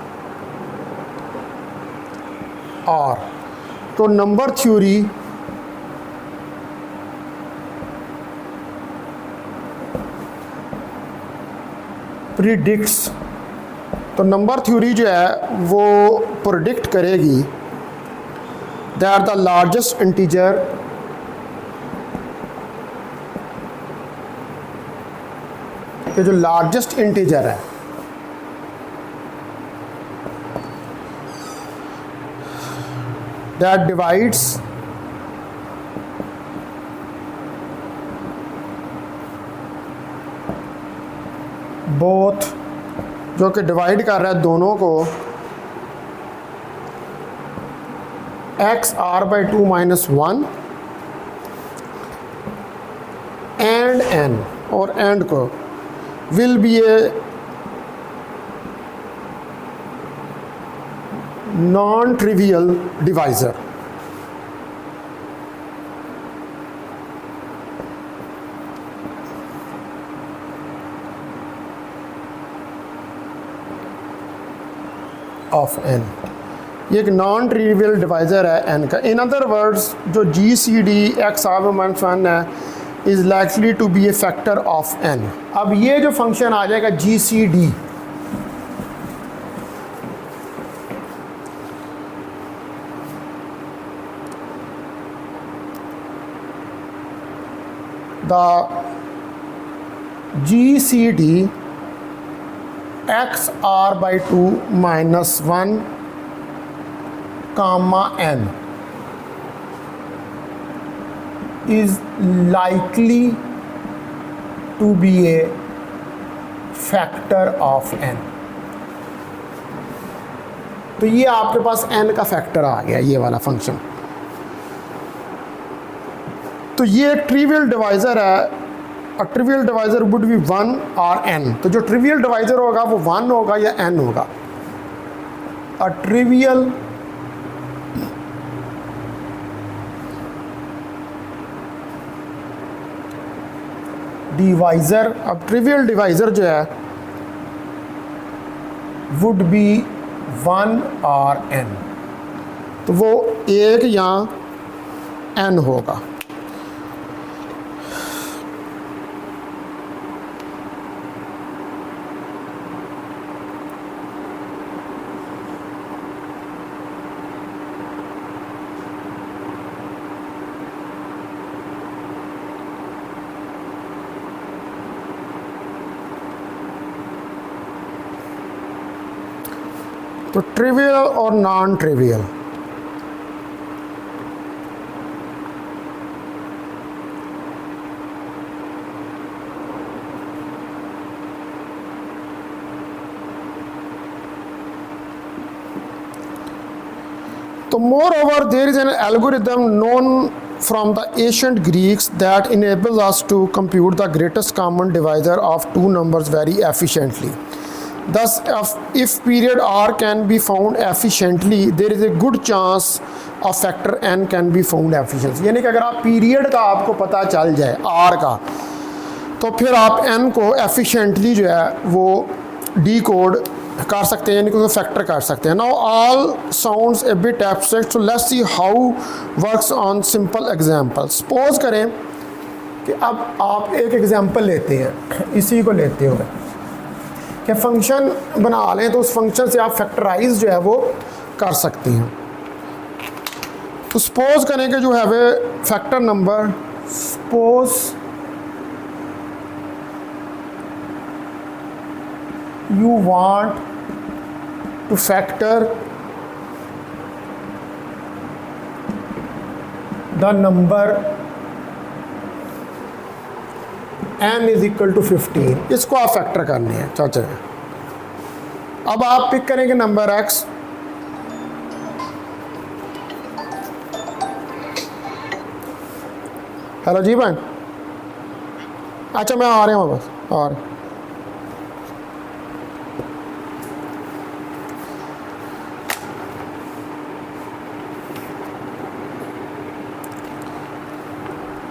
आर, तो नंबर थ्योरी प्रिडिक्ट्स, तो नंबर थ्योरी जो है वो प्रिडिक्ट करेगी दैट द लार्जेस्ट इंटीजर कि जो लार्जेस्ट इंटीजर है दैट डिवाइड्स बोथ, जो कि डिवाइड कर रहा है दोनों को x are by 2 minus 1 and n, और एंड को will be a non-trivial divisor। Of n, ये एक नॉन ट्रिवियल डिवाइज़र है n का। इन अदर वर्ड्स जो G C D x r minus 1 है is likely to be a factor of n। अब ये जो फंक्शन आ जाएगा जी C D, the G C D x are by 2 minus 1 comma n is likely to be a factor of n। तो ये आपके पास n का फैक्टर आ गया, ये वाला फंक्शन। तो ये एक ट्रिवियल डिवाइज़र है। अ ट्रिवियल डिवाइज़र वुड बी 1 और n। तो जो ट्रिवियल डिवाइज़र होगा वो 1 होगा या n होगा। अ ट्रिवियल डिवाइज़र, अब ट्रिवियल डिवाइज़र जो है वुड बी 1 और n, तो वो 1 या n होगा। तो ट्रिवियल और नॉन ट्रिवियल, तो moreover there is an algorithm known from the ancient Greeks that enables us to compute the greatest common divisor of two numbers very efficiently. Thus, if period r can be found efficiently, there is a good chance of factor n can be found efficiently। यानी कि अगर आप period का आपको पता चल जाए r का, तो फिर आप n को एफिशिएंटली जो है वो डी कोड कर सकते हैं, यानी कि उसको फैक्टर कर सकते हैं। Now all sounds A bit abstract, so let's see how works on simple example. Suppose करें कि अब आप एक एग्जांपल लेते हैं, इसी को लेते हुए कि फंक्शन बना लें, तो उस फंक्शन से आप फैक्टराइज जो है वो कर सकते हैं। तो सपोज करें कि जो है वे factor number, suppose you want to factor the number n is equal to 15, इसको आप फैक्टर करने हैं चाचा। अब आप पिक करेंगे नंबर x, हेलो जी भाई, अच्छा मैं आ रहा हूँ बस और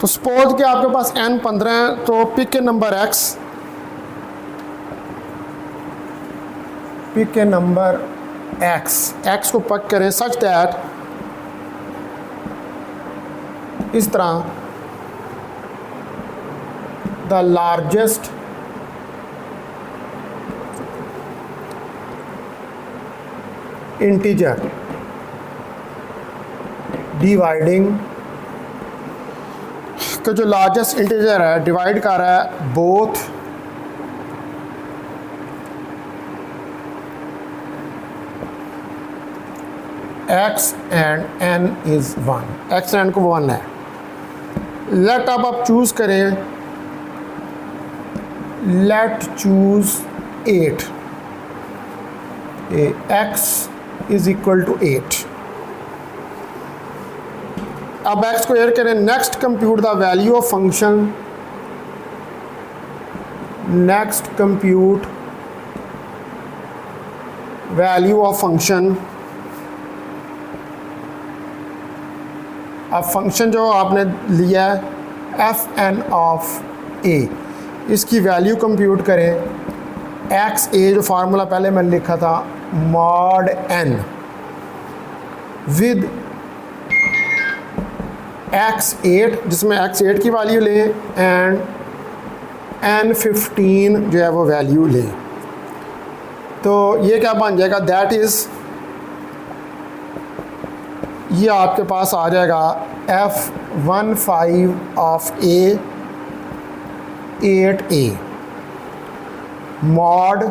तो सपोज कि आपके पास n 15 है, तो पिक के नंबर x, पिक के नंबर x को पिक करें सच दैट इस तरह द लार्जेस्ट इंटीजर डिवाइडिंग, तो जो लार्जेस्ट इंटीजर है डिवाइड कर रहा है both x and n is 1, x and को 1 है। लेट अब आप चूज करें, let choose 8, x is equal to 8। अब x को एड करें, next compute the value of function, next compute value of function. अब फंक्शन जो आपने लिया है एफ एन ऑफ ए, इसकी वैल्यू कंप्यूट करें, एक्स ए जो फार्मूला पहले मैंने लिखा था मॉड एन विद x8, जिसमें x8 की वैल्यू लें एंड n15 जो है वो वैल्यू लें। तो ये क्या बन जाएगा, दैट इज़, ये आपके पास आ जाएगा f15 of a 8a mod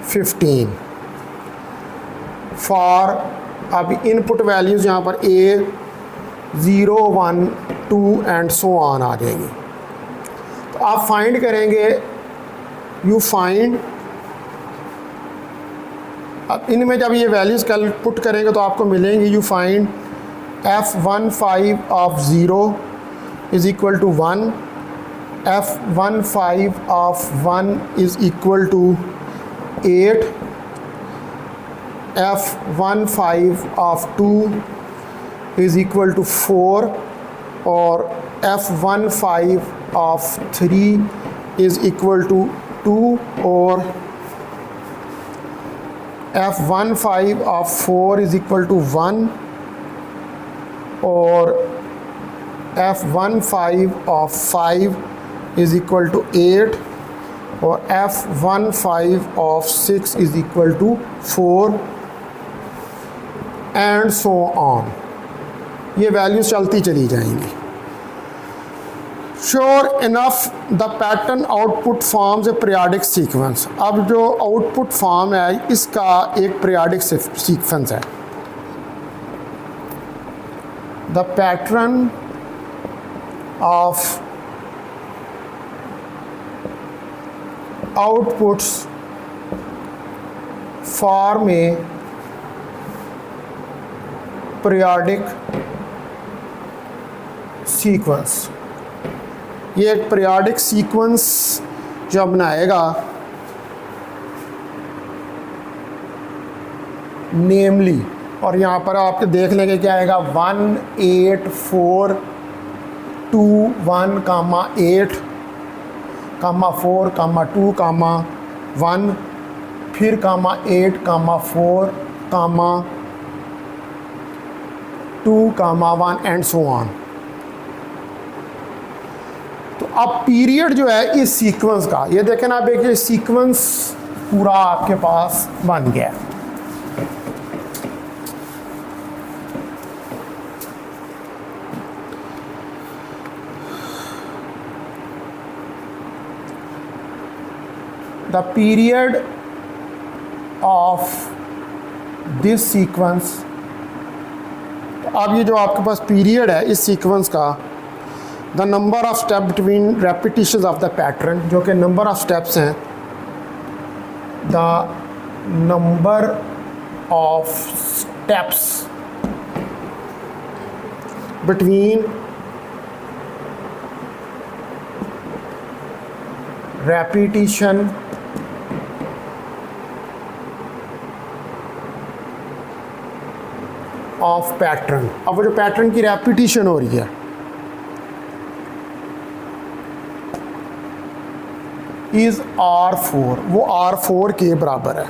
15 for, अब इनपुट वैल्यूज़ यहाँ पर a 0 1 2 एंड सो ऑन आ जाएंगे। तो आप फाइंड करेंगे, यू फाइंड, अब इनमें जब ये वैल्यूज़ कल पुट करेंगे तो आपको मिलेंगे, you find f15 of 0 is equal to 1, f15 of 1 is equal to 8, f15 of 2 is equal to 4 और f15 of 3 is equal to 2 और f15 of 4 is equal to 1 और f15 of 5 is equal to 8 और f15 of 6 is equal to 4 and so on. ये values चलती चली जाएंगी। Sure enough the pattern output forms a periodic sequence. अब जो output form है इसका एक पीरियाडिक सीक्वेंस है। The pattern of outputs form a periodic sequence. ये एक पीरियाडिक सीक्वेंस जो बनाएगा, नेमली, और यहाँ पर आपके देख लेंगे क्या आएगा 1 8 4 2 1 कामा 8 कामा 4 कामा 2 कामा 1 फिर कामा 8 कामा 4 कामा 2 कामा 1 एंड सो ऑन। तो अब पीरियड जो है इस सीक्वेंस का, ये देखें ना आप, एक सीक्वेंस पूरा आपके पास बन गया। The period of this sequence, अब ये जो आपके पास पीरियड है इस सीक्वेंस का, the number of step between repetitions of the pattern, जो कि नंबर ऑफ स्टेप्स हैं, the number of steps between repetition of pattern. अब वो जो पैटर्न की रेपिटिशन हो रही है इज R4, वो R4 के बराबर है।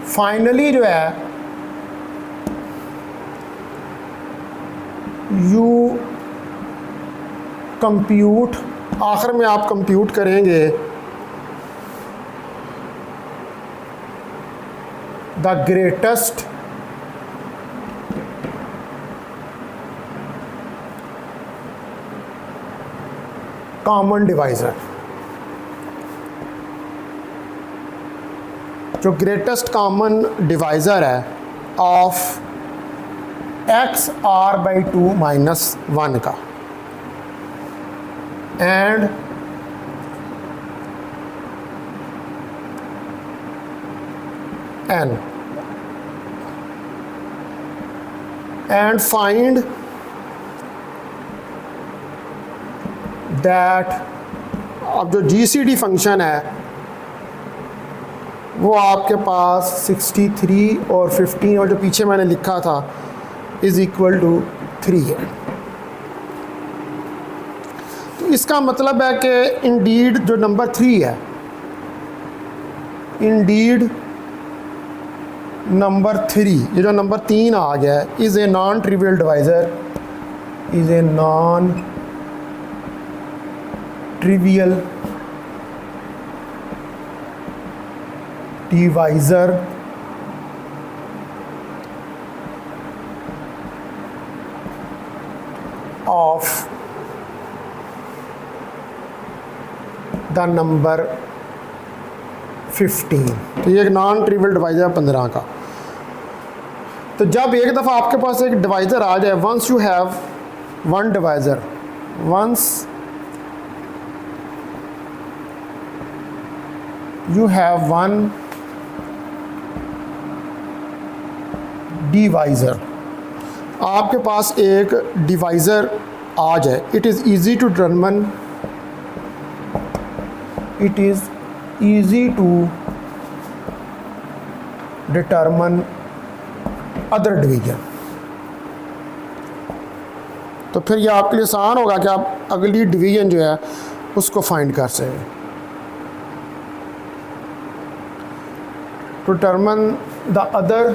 फाइनली जो है यू कंप्यूट, आखिर में आप कंप्यूट करेंगे द ग्रेटेस्ट कॉमन डिवाइज़र। जो ग्रेटेस्ट कॉमन डिवाइज़र है ऑफ XR/2 - 1 का, and N, and find that, अब जो GCD फंक्शन है वो आपके पास 63 और 15 और जो पीछे मैंने लिखा था इज़ इक्वल टू 3 है। तो इसका मतलब है कि इंडीड जो नंबर 3 है, इंडीड नंबर 3, ये जो नंबर 3 आ गया है, is a non trivial divisor, is a non trivial divisor of the number 15। तो ये एक नॉन ट्रिवियल डिवाइज़र है 15 का। तो जब एक दफ़ा आपके पास एक डिवाइज़र आ जाए, once you have one divisor, once you have one divisor, आपके पास एक डिवाइज़र आ जाए, it is easy to determine, it is easy to determine other division. तो फिर ये आपके लिए आसान होगा कि आप अगली डिवीजन जो है उसको फाइंड कर सकें। To determine the other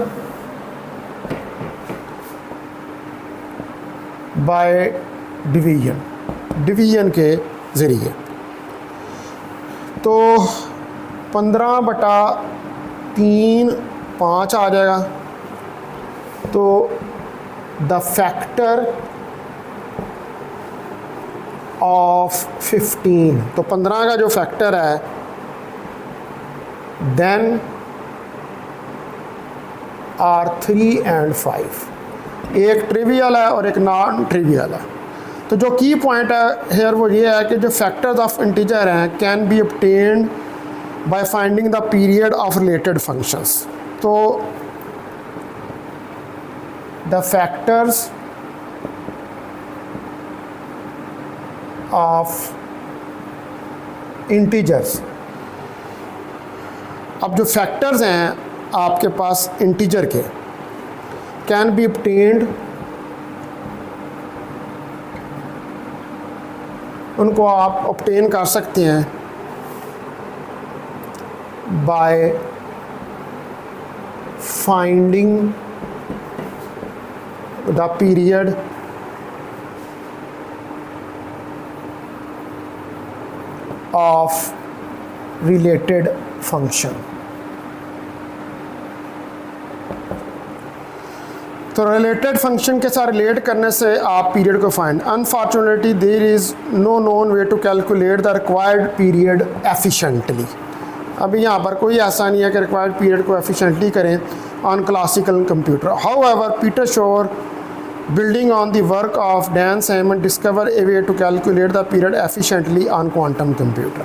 by division, division के ज़रिए। तो 15/3 5 आ जाएगा। तो द फैक्टर ऑफ 15, तो 15 का जो फैक्टर है, देन आर 3 and 5, एक ट्रिवियल है और एक नॉन ट्रिवियल है। तो जो की पॉइंट है हेयर वो ये है कि जो फैक्टर्स ऑफ इंटीजर हैं can be obtained by finding the period of related functions. तो द फैक्टर्स ऑफ इंटीजर्स, अब जो फैक्टर्स हैं आपके पास इंटीजर के, कैन बी ऑब्टेन्ड, उनको आप ऑब्टेन कर सकते हैं by finding the period of related function. तो रिलेटेड फंक्शन के साथ रिलेट करने से आप पीरियड को find. Unfortunately there is no known way to calculate the required period efficiently. अभी यहाँ पर कोई ऐसा नहीं है कि रिक्वायर्ड पीरियड को एफिशिएंटली करें on classical computer. However Peter शोर building on the work of Dan Simon discover a way to calculate the period efficiently on quantum computer।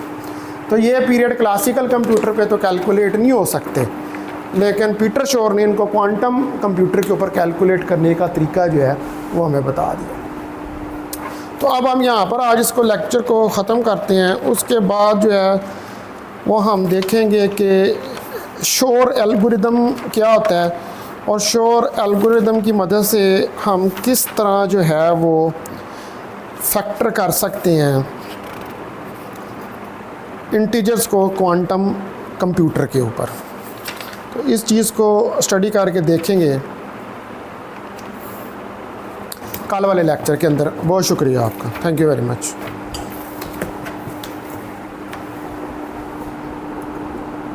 तो ये पीरियड क्लासिकल कंप्यूटर पे तो कैलकुलेट नहीं हो सकते, लेकिन पीटर शोर ने इनको क्वांटम कंप्यूटर के ऊपर कैलकुलेट करने का तरीका जो है वो हमें बता दिया। तो अब हम यहाँ पर आज इसको लेक्चर को ख़त्म करते हैं। उसके बाद जो है वो हम देखेंगे कि शोर एल्गोरिदम क्या होता है और शोर एल्गोरिदम की मदद से हम किस तरह जो है वो फैक्टर कर सकते हैं इंटीजर्स को क्वांटम कंप्यूटर के ऊपर। तो इस चीज़ को स्टडी करके देखेंगे कल वाले लेक्चर के अंदर। बहुत शुक्रिया आपका, थैंक यू वेरी मच।